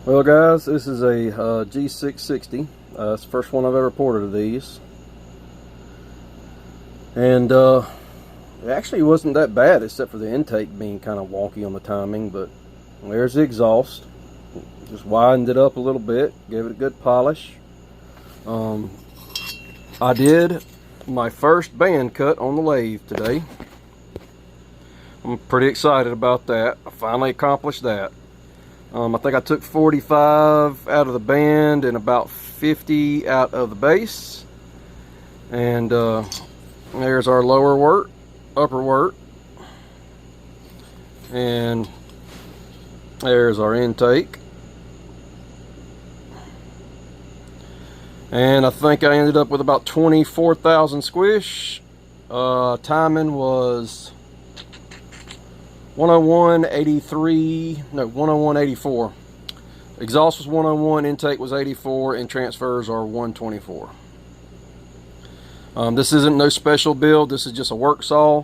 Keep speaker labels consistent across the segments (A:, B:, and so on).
A: Well guys, this is a G660. It's the first one I've ever ported of these. And it actually wasn't that bad except for the intake being kind of wonky on the timing, but there's the exhaust. Just widened it up a little bit, gave it a good polish. I did my first band cut on the lathe today. I'm pretty excited about that. I finally accomplished that. I think I took 45 out of the band and about 50 out of the base. And there's our lower wort, upper wort. And there's our intake. And I think I ended up with about 24,000 squish. Timing was 101.83, no, 101.84. Exhaust was 101, intake was 84, and transfers are 124. This isn't no special build, this is just a work saw.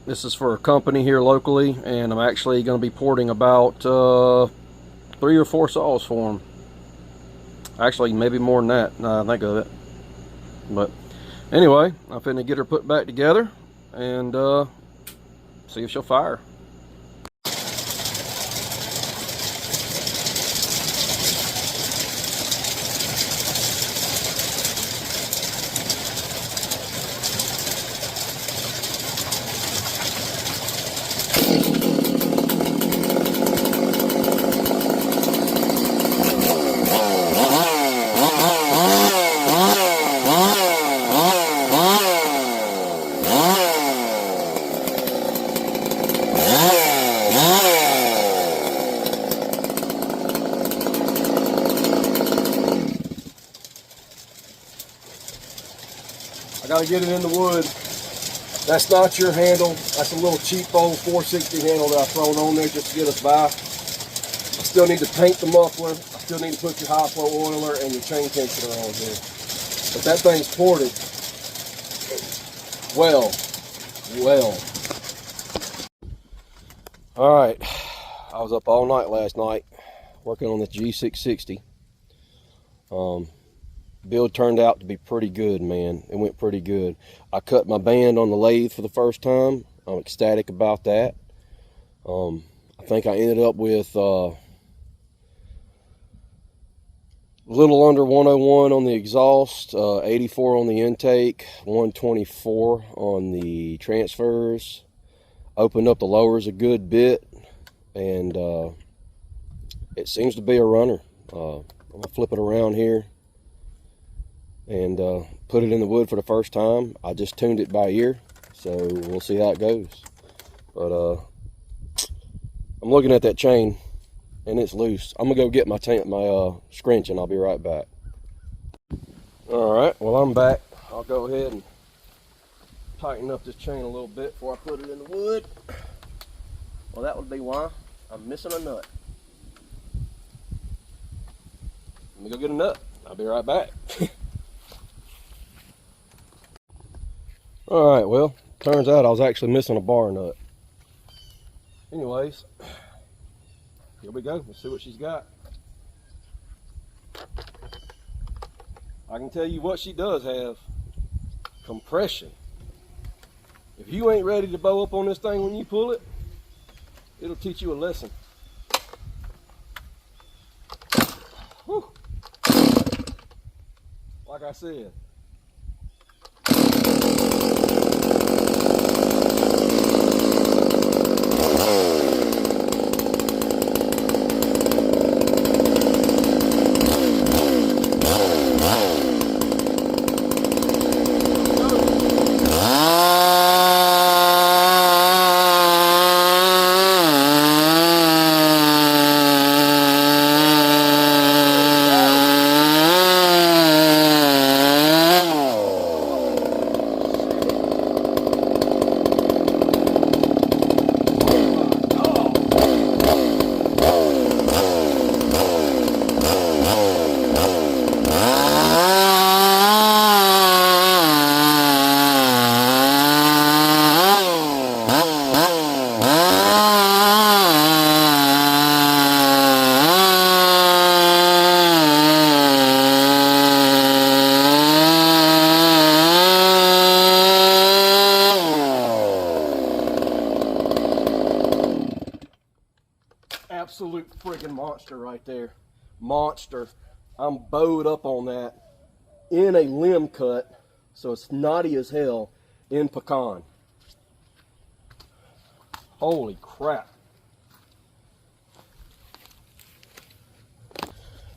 A: This is for a company here locally, and I'm actually going to be porting about 3 or 4 saws for them. Actually, maybe more than that, now I think of it. But anyway, I'm finna get her put back together and see if she'll fire. I gotta get it in the wood. That's not your handle. That's a little cheap old 460 handle that I thrown on there just to get us by. I still need to paint the muffler. I still need to put your high flow oiler and your chain tensioner on here. But that thing's ported well. All right, I was up all night last night working on the G660. Build turned out to be pretty good, man. It went pretty good. I cut my band on the lathe for the first time. I'm ecstatic about that. I think I ended up with a little under 101 on the exhaust, 84 on the intake, 124 on the transfers. Opened up the lowers a good bit, and it seems to be a runner. I'm gonna flip it around here and put it in the wood for the first time. I just tuned it by ear, so we'll see how it goes. But I'm looking at that chain and it's loose. I'm gonna go get my scrunch and I'll be right back. All right, well, I'm back. I'll go ahead and tighten up this chain a little bit before I put it in the wood. Well, that would be why I'm missing a nut. Let me go get a nut. I'll be right back. All right, well, turns out I was actually missing a bar nut. Anyways, here we go. Let's see what she's got. I can tell you what she does have: compression. If you ain't ready to bow up on this thing when you pull it, it'll teach you a lesson. Whew. Like I said, absolute freaking monster right there. Monster. I'm bowed up on that in a limb cut, so it's knotty as hell in pecan. Holy crap.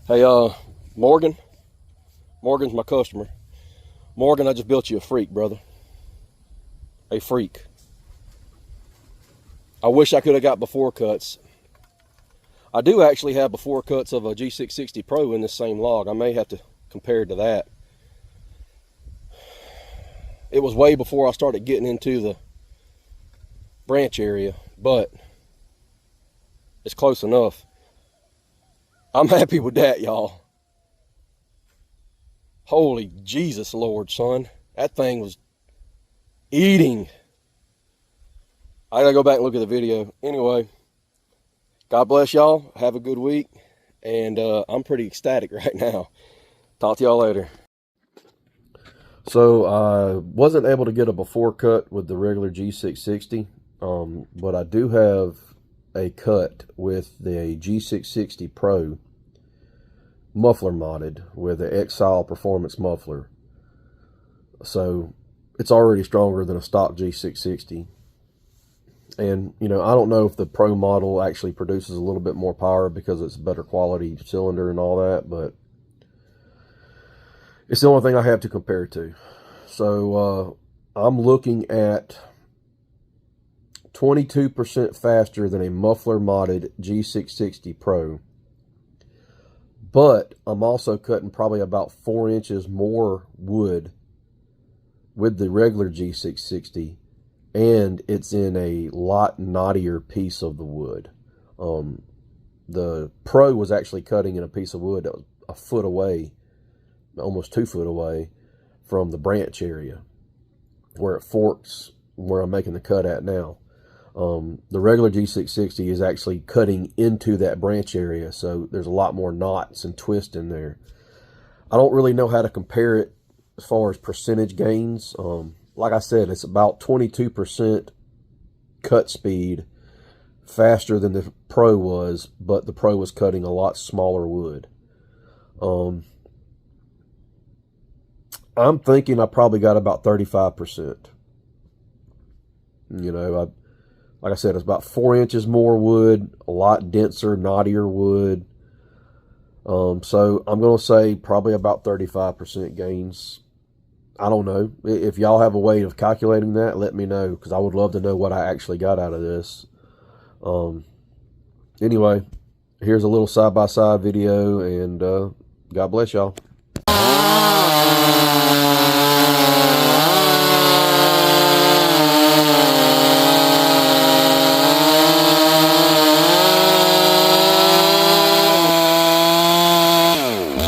A: Hey, Morgan's my customer. Morgan, I just built you a freak, brother. A freak. I wish I could have got before cuts. I do actually have before cuts of a G660 Pro in this same log. I may have to compare to that. It was way before I started getting into the branch area, but it's close enough. I'm happy with that, y'all. Holy Jesus Lord, son. That thing was eating. I gotta go back and look at the video. Anyway, God bless y'all. Have a good week. And I'm pretty ecstatic right now. Talk to y'all later. So I wasn't able to get a before cut with the regular G660. But I do have a cut with the G660 Pro muffler modded with the Exile Performance muffler. So it's already stronger than a stock G660. And, you know, I don't know if the Pro model actually produces a little bit more power because it's a better quality cylinder and all that, but it's the only thing I have to compare it to. So I'm looking at 22% faster than a muffler modded G660 Pro. But I'm also cutting probably about 4 inches more wood with the regular G660, and it's in a lot knottier piece of the wood. The Pro was actually cutting in a piece of wood that was a foot away, almost 2 foot away from the branch area where it forks where I'm making the cut at now. The regular G660 is actually cutting into that branch area, so there's a lot more knots and twists in there. I don't really know how to compare it as far as percentage gains. Like I said, it's about 22% cut speed faster than the Pro was, but the Pro was cutting a lot smaller wood. I'm thinking I probably got about 35%. You know, like I said, it's about 4 inches more wood, a lot denser, knottier wood. So I'm going to say probably about 35% gains. I don't know. If y'all have a way of calculating that, let me know, because I would love to know what I actually got out of this. Anyway, here's a little side-by-side video, and God bless y'all.